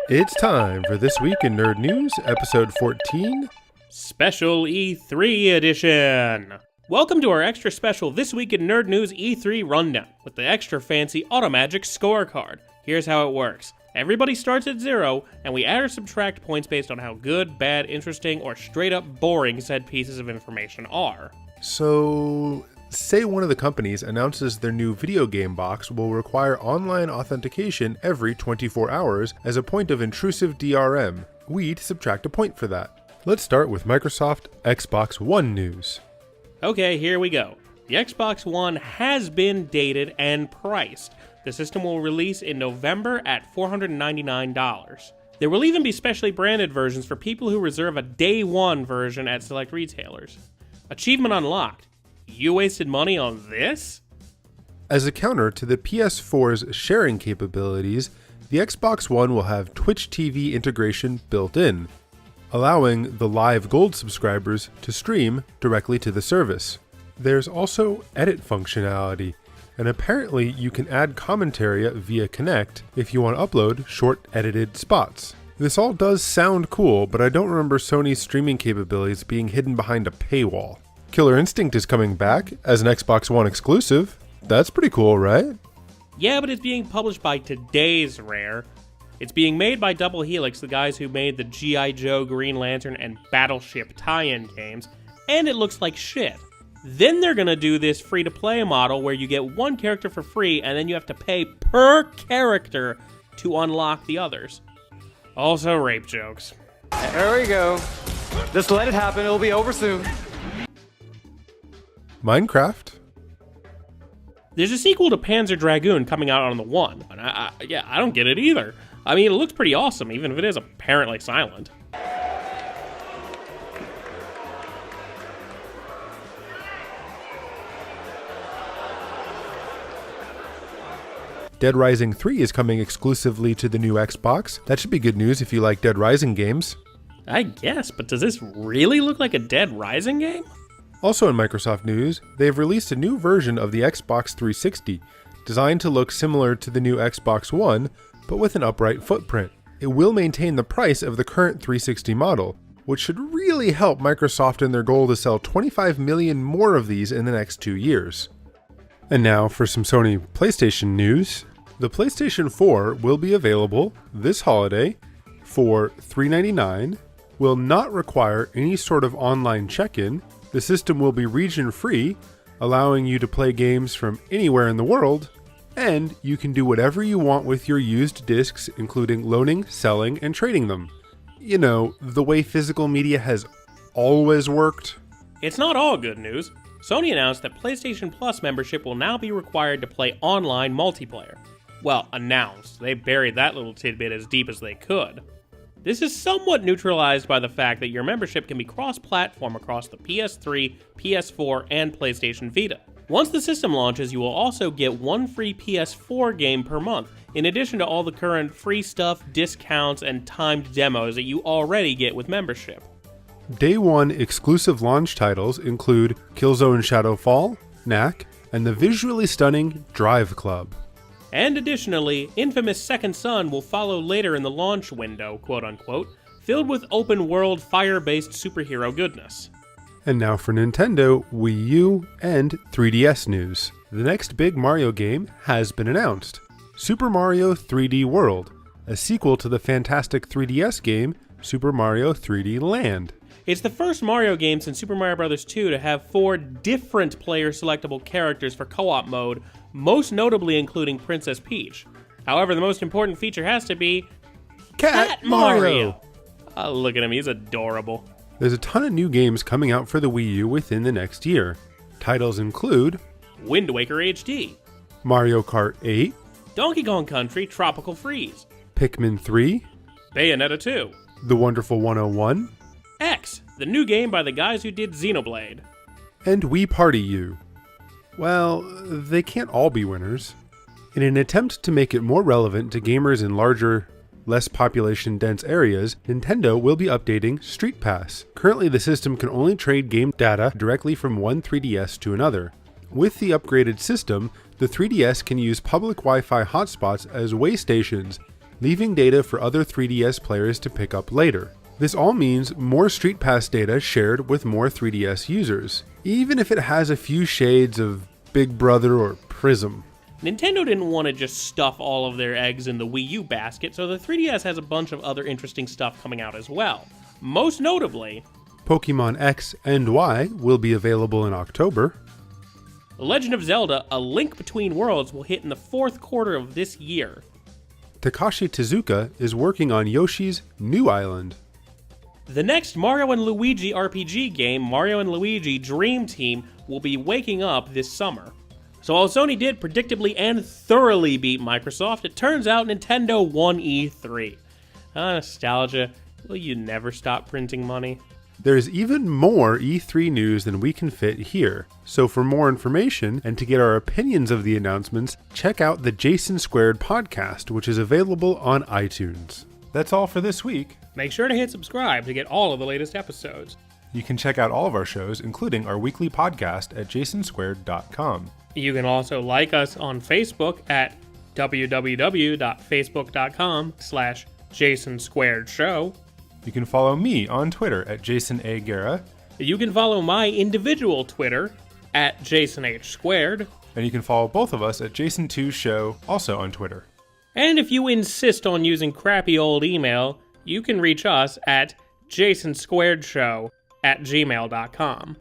It's time for This Week in Nerd News, episode 14. Special E3 edition! Welcome to our extra special This Week in Nerd News E3 rundown with the extra fancy Automagic scorecard. Here's how it works. Everybody starts at 0, and we add or subtract points based on how good, bad, interesting, or straight up boring said pieces of information are. So, say one of the companies announces their new video game box will require online authentication every 24 hours as a point of intrusive DRM. We'd subtract a point for that. Let's start with Microsoft Xbox One news. Okay, here we go. The Xbox One has been dated and priced. The system will release in November at $499. There will even be specially branded versions for people who reserve a day one version at select retailers. Achievement unlocked. You wasted money on this? As a counter to the PS4's sharing capabilities, the Xbox One will have Twitch TV integration built in, allowing the Live Gold subscribers to stream directly to the service. There's also edit functionality, and apparently you can add commentary via Kinect if you want to upload short edited spots. This all does sound cool, but I don't remember Sony's streaming capabilities being hidden behind a paywall. Killer Instinct is coming back as an Xbox One exclusive. That's pretty cool, right? Yeah, but it's being published by today's Rare. It's being made by Double Helix, the guys who made the G.I. Joe, Green Lantern, and Battleship tie-in games, and it looks like shit. Then they're gonna do this free-to-play model where you get one character for free and then you have to pay per character to unlock the others. Also rape jokes. There we go. Just let it happen, it'll be over soon. Minecraft. There's a sequel to Panzer Dragoon coming out on the One, and I don't get it either. I mean, it looks pretty awesome, even if it is apparently silent. Dead Rising 3 is coming exclusively to the new Xbox. That should be good news if you like Dead Rising games. I guess, but does this really look like a Dead Rising game? Also in Microsoft news, they've released a new version of the Xbox 360, designed to look similar to the new Xbox One, but with an upright footprint. It will maintain the price of the current 360 model, which should really help Microsoft in their goal to sell 25 million more of these in the next 2 years. And now for some Sony PlayStation news. The PlayStation 4 will be available this holiday for $399, will not require any sort of online check-in. The system will be region-free, allowing you to play games from anywhere in the world, and you can do whatever you want with your used discs, including loaning, selling, and trading them. You know, the way physical media has always worked. It's not all good news. Sony announced that PlayStation Plus membership will now be required to play online multiplayer. Well, announced. They buried that little tidbit as deep as they could. This is somewhat neutralized by the fact that your membership can be cross-platform across the PS3, PS4, and PlayStation Vita. Once the system launches, you will also get one free PS4 game per month, in addition to all the current free stuff, discounts, and timed demos that you already get with membership. Day 1 exclusive launch titles include Killzone Shadowfall, Knack, and the visually stunning Drive Club. And additionally, infamous Second Son will follow later in the launch window, quote-unquote, filled with open-world, fire-based superhero goodness. And now for Nintendo, Wii U, and 3DS news. The next big Mario game has been announced. Super Mario 3D World, a sequel to the fantastic 3DS game, Super Mario 3D Land. It's the first Mario game since Super Mario Bros. 2 to have 4 different player-selectable characters for co-op mode, most notably including Princess Peach. However, the most important feature has to be Cat Mario! Look at him, he's adorable. There's a ton of new games coming out for the Wii U within the next year. Titles include Wind Waker HD, Mario Kart 8, Donkey Kong Country Tropical Freeze, Pikmin 3, Bayonetta 2, The Wonderful 101, X, the new game by the guys who did Xenoblade, and Wii Party U. Well, they can't all be winners. In an attempt to make it more relevant to gamers in larger, less population-dense areas, Nintendo will be updating Street Pass. Currently, the system can only trade game data directly from one 3DS to another. With the upgraded system, the 3DS can use public Wi-Fi hotspots as way stations leaving data for other 3DS players to pick up later. This all means more Street Pass data shared with more 3DS users, even if it has a few shades of Big Brother or Prism. Nintendo didn't want to just stuff all of their eggs in the Wii U basket, so the 3DS has a bunch of other interesting stuff coming out as well. Most notably, Pokemon X and Y will be available in October. The Legend of Zelda: A Link Between Worlds will hit in the fourth quarter of this year. Takashi Tezuka is working on Yoshi's New Island. The next Mario & Luigi RPG game, Mario & Luigi Dream Team, will be waking up this summer. So while Sony did predictably and thoroughly beat Microsoft, it turns out Nintendo won E3. Nostalgia, will you never stop printing money? There's even more E3 news than we can fit here, so for more information and to get our opinions of the announcements, check out the Jason Squared podcast, which is available on iTunes. That's all for this week. Make sure to hit subscribe to get all of the latest episodes. You can check out all of our shows, including our weekly podcast at jasonsquared.com. You can also like us on Facebook at www.facebook.com/JasonSquaredShow. You can follow me on Twitter at Jason A. Guerra. You can follow my individual Twitter at JasonH2. And you can follow both of us at Jason2Show, also on Twitter. And if you insist on using crappy old email, you can reach us at jasonsquaredshow@gmail.com.